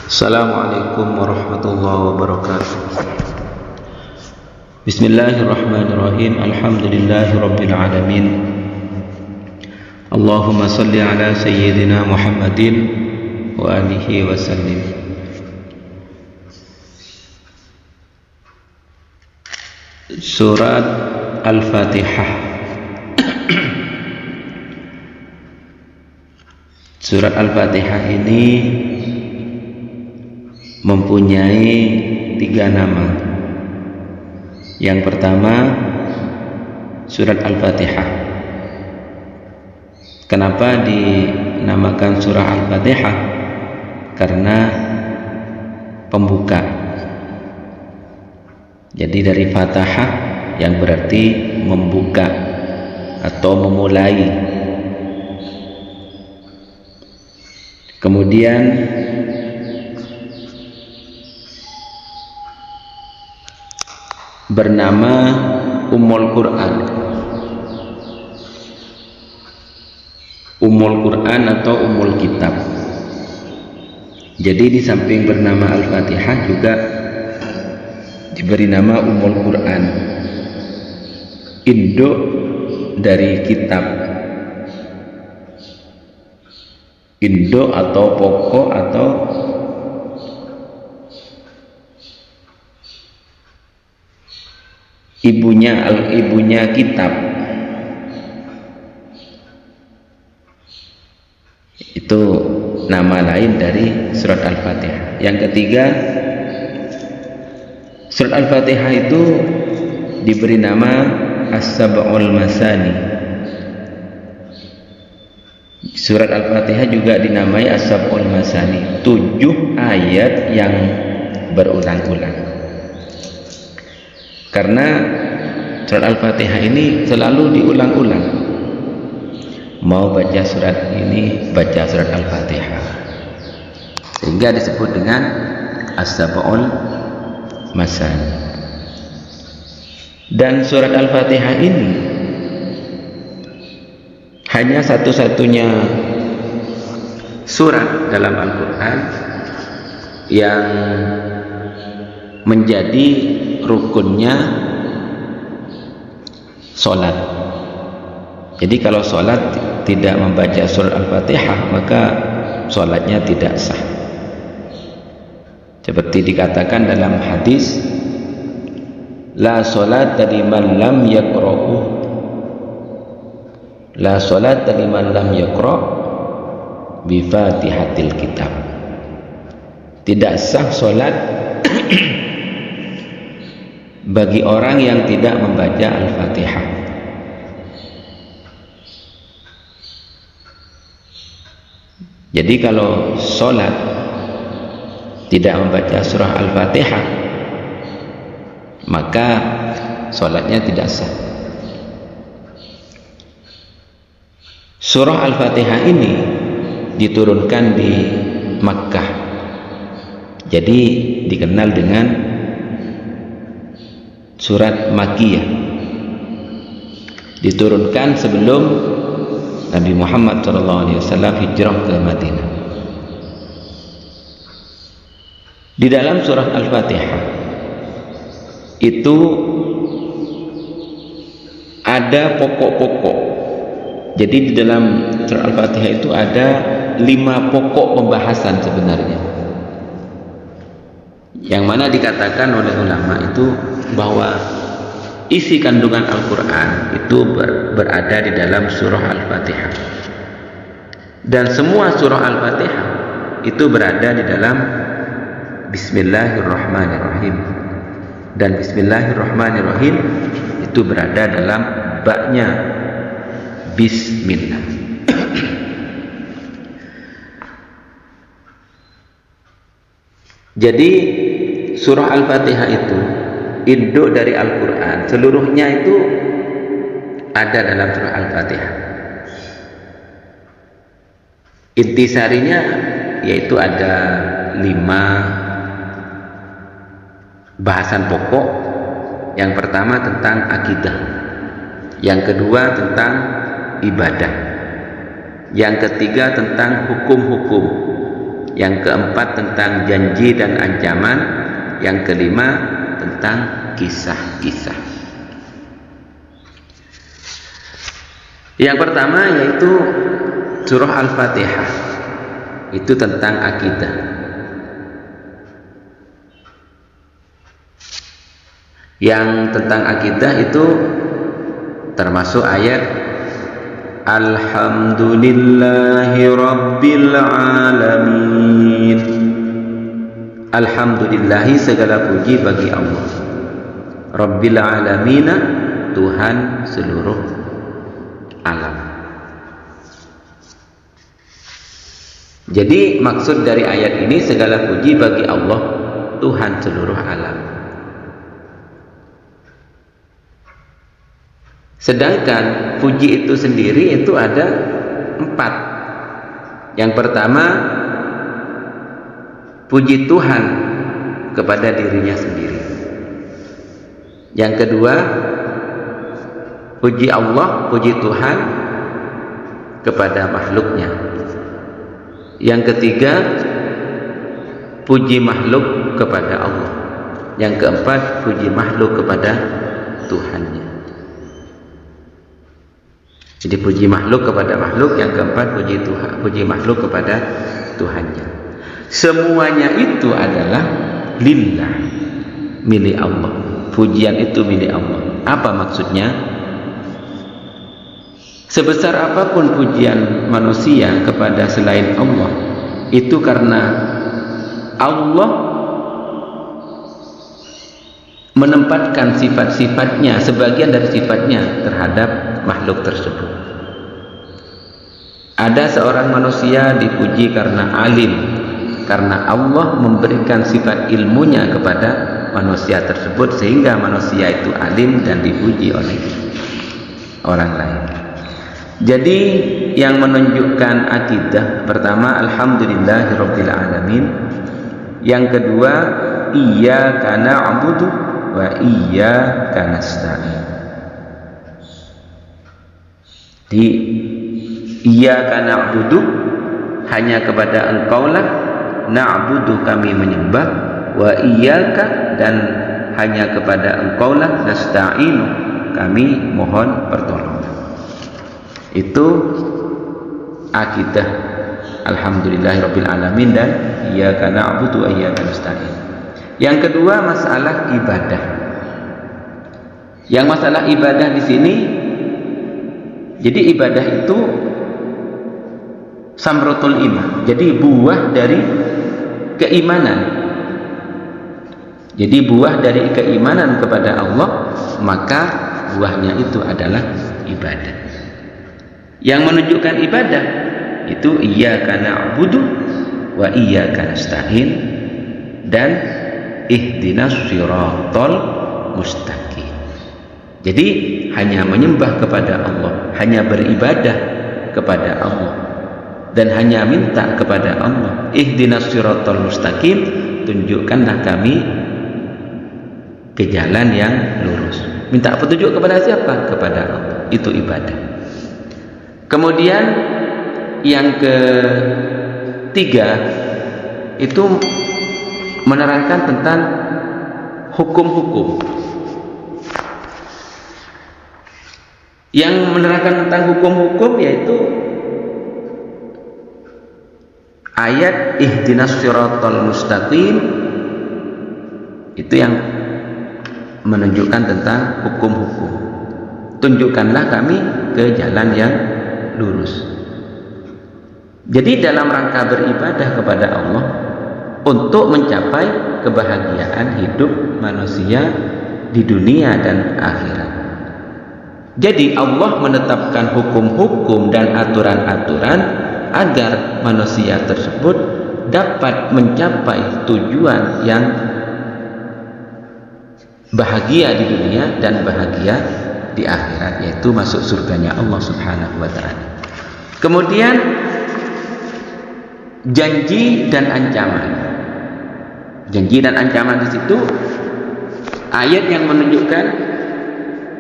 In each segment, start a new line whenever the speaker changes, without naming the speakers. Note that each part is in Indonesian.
Assalamualaikum warahmatullahi wabarakatuh. Bismillahirrahmanirrahim. Alhamdulillahi rabbil alamin. Allahumma salli ala sayyidina Muhammadin wa alihi wa sallim. Surat Al-Fatihah. Surat Al-Fatihah ini mempunyai 3 nama. Yang pertama, surat Al-Fatihah. Kenapa dinamakan surah Al-Fatihah? Karena pembuka. Jadi dari Fatahah yang berarti membuka atau memulai. Kemudian bernama Ummul Quran. Ummul Quran atau Ummul Kitab. Jadi di samping bernama Al-Fatihah juga diberi nama Ummul Quran, induk dari kitab, induk atau pokok atau ibunya kitab. Itu nama lain dari surat Al-Fatihah. Yang ketiga, surat Al-Fatihah itu diberi nama As-Sab'ul Masani. Surat Al-Fatihah juga dinamai As-Sab'ul Masani, 7 ayat yang berulang-ulang. Karena surat Al-Fatihah ini selalu diulang-ulang. Mau baca surat ini, baca surat Al-Fatihah, sehingga disebut dengan As-Sab'ul Masani. Dan surat Al-Fatihah ini hanya satu-satunya surat dalam Al-Quran yang menjadi rukunnya sholat. Jadi kalau sholat tidak membaca surat Al-Fatihah, maka sholatnya tidak sah. Seperti dikatakan dalam hadis, la sholat liman lam yaqra'u, la sholat liman lam yaqra' bi Fatihatil Kitab. Tidak sah sholat bagi orang yang tidak membaca Al-Fatihah. Jadi kalau sholat tidak membaca surah Al-Fatihah, maka sholatnya tidak sah. Surah Al-Fatihah ini diturunkan di Makkah, jadi dikenal dengan surat Makkiyah. Diturunkan sebelum Nabi Muhammad SAW hijrah ke Madinah. Di dalam surah Al-Fatihah itu ada pokok-pokok. Jadi di dalam surah Al-Fatihah itu ada 5 pokok pembahasan sebenarnya, yang mana dikatakan oleh ulama itu bahwa isi kandungan Al-Quran itu berada di dalam surah Al-Fatihah. Dan semua surah Al-Fatihah itu berada di dalam Bismillahirrahmanirrahim. Dan Bismillahirrahmanirrahim itu berada dalam baknya Bismillah. Jadi surah Al-Fatihah itu induk dari Al-Quran, seluruhnya itu ada dalam surah Al-Fatihah. Intisarinya yaitu ada 5 bahasan pokok. Yang pertama tentang akidah, yang kedua tentang ibadah, yang ketiga tentang hukum-hukum, yang keempat tentang janji dan ancaman, yang kelima tentang kisah-kisah. Yang pertama yaitu surah Al-Fatihah, itu tentang akidah. Yang tentang akidah itu termasuk ayat Alhamdulillahi Rabbil Alamin. Alhamdulillahi, segala puji bagi Allah, Rabbil Alamina, Tuhan seluruh alam. Jadi maksud dari ayat ini, segala puji bagi Allah, Tuhan seluruh alam. Sedangkan puji itu sendiri itu ada 4. Yang pertama, puji Tuhan kepada dirinya sendiri. Yang kedua, puji Allah, puji Tuhan kepada makhluknya. Yang ketiga, puji makhluk kepada Allah. Yang keempat, puji makhluk kepada Tuhannya. Jadi puji makhluk kepada makhluk, yang keempat puji Tuhan, puji makhluk kepada Tuhannya. Semuanya itu adalah lillah, milik Allah. Pujian itu milik Allah. Apa maksudnya? Sebesar apapun pujian manusia kepada selain Allah, itu karena Allah menempatkan sifat-sifatnya, sebagian dari sifatnya terhadap makhluk tersebut. Ada seorang manusia dipuji karena alim, karena Allah memberikan sifat ilmunya kepada manusia tersebut, sehingga manusia itu alim dan dipuji oleh orang lain. Jadi yang menunjukkan akidah, pertama Alhamdulillahirabbil alamin, yang kedua iyyaka na'budu wa iyyaka nasta'in. Di iyyaka na'budu, hanya kepada Engkaulah, na'budu kami menyembah, wa iyyaka, dan hanya kepada Engkaulah, nasta'inu kami mohon pertolongan. Itu akidah Alhamdulillahirabbil alamin dan iyyaka na'budu wa iyyaka nasta'in. Yang kedua, masalah ibadah. Yang masalah ibadah di sini, jadi ibadah itu samratul iman, jadi buah dari keimanan. Jadi buah dari keimanan kepada Allah, maka buahnya itu adalah ibadah. Yang menunjukkan ibadah itu iyyaka na'budu wa iyyaka nasta'in dan ihdinas siratal mustaqim. Jadi hanya menyembah kepada Allah, hanya beribadah kepada Allah, dan hanya minta kepada Allah. Ihdinas siratal mustaqim, tunjukkanlah kami ke jalan yang lurus. Minta petunjuk kepada siapa? Kepada Allah. Itu ibadah. Kemudian yang ketiga itu menerangkan tentang hukum-hukum. Yang menerangkan tentang hukum-hukum yaitu ayat ihdinas siratal mustaqim, itu yang menunjukkan tentang hukum-hukum. Tunjukkanlah kami ke jalan yang lurus. Jadi dalam rangka beribadah kepada Allah untuk mencapai kebahagiaan hidup manusia di dunia dan akhirat. Jadi Allah menetapkan hukum-hukum dan aturan-aturan agar manusia tersebut dapat mencapai tujuan yang bahagia di dunia dan bahagia di akhirat, yaitu masuk surganya Allah Subhanahu wa ta'ala. Kemudian janji dan ancaman. Janji dan ancaman di situ ayat yang menunjukkan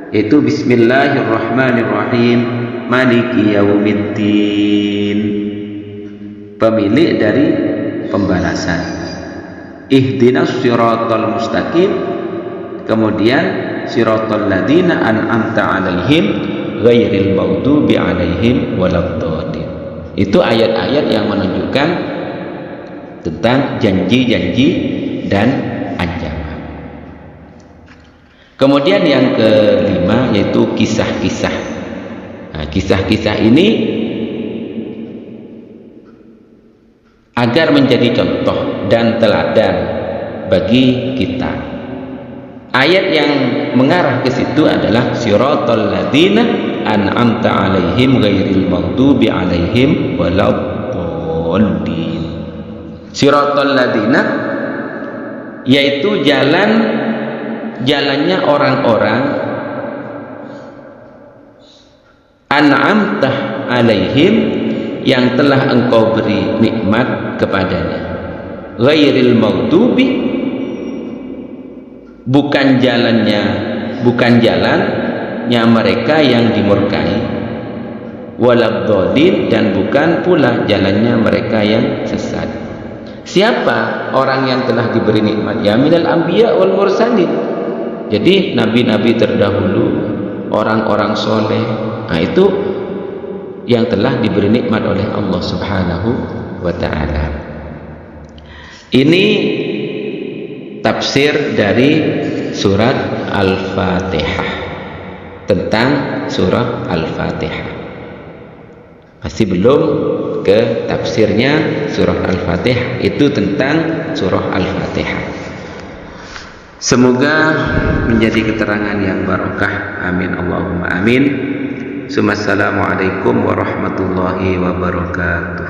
yaitu Bismillahirrahmanirrahim, Maliki Yaumiddin, pemilik dari pembalasan. Ihdinas siratal mustaqim, kemudian siratal ladzina an'amta 'alaihim ghairil maghdubi 'alaihim waladdallin. Itu ayat-ayat yang menunjukkan tentang janji-janji dan ancaman. Kemudian yang kelima yaitu kisah-kisah. Nah, kisah-kisah ini agar menjadi contoh dan teladan bagi kita. Ayat yang mengarah ke situ adalah siratal ladzina an'amta 'alaihim ghairil maghdubi 'alaihim waladdallin. Siratal ladzina yaitu jalannya orang-orang an'amta 'alaihim yang telah engkau beri nikmat kepadanya. Ghairil maghdubi, bukan jalannya mereka yang dimurkai, waladdallin, dan bukan pula jalannya mereka yang sesat. Siapa orang yang telah diberi nikmat? Ya minal anbiya wal mursalin. Jadi nabi-nabi terdahulu, orang-orang soleh, nah itu yang telah diberi nikmat oleh Allah Subhanahu wa ta'ala. Ini tafsir dari surat Al-Fatihah, tentang surah Al-Fatihah. Masih belum ke tafsirnya surah Al-Fatihah, itu tentang surah Al-Fatihah. Semoga menjadi keterangan yang barokah. Amin Allahumma amin. Assalamualaikum warahmatullahi wabarakatuh.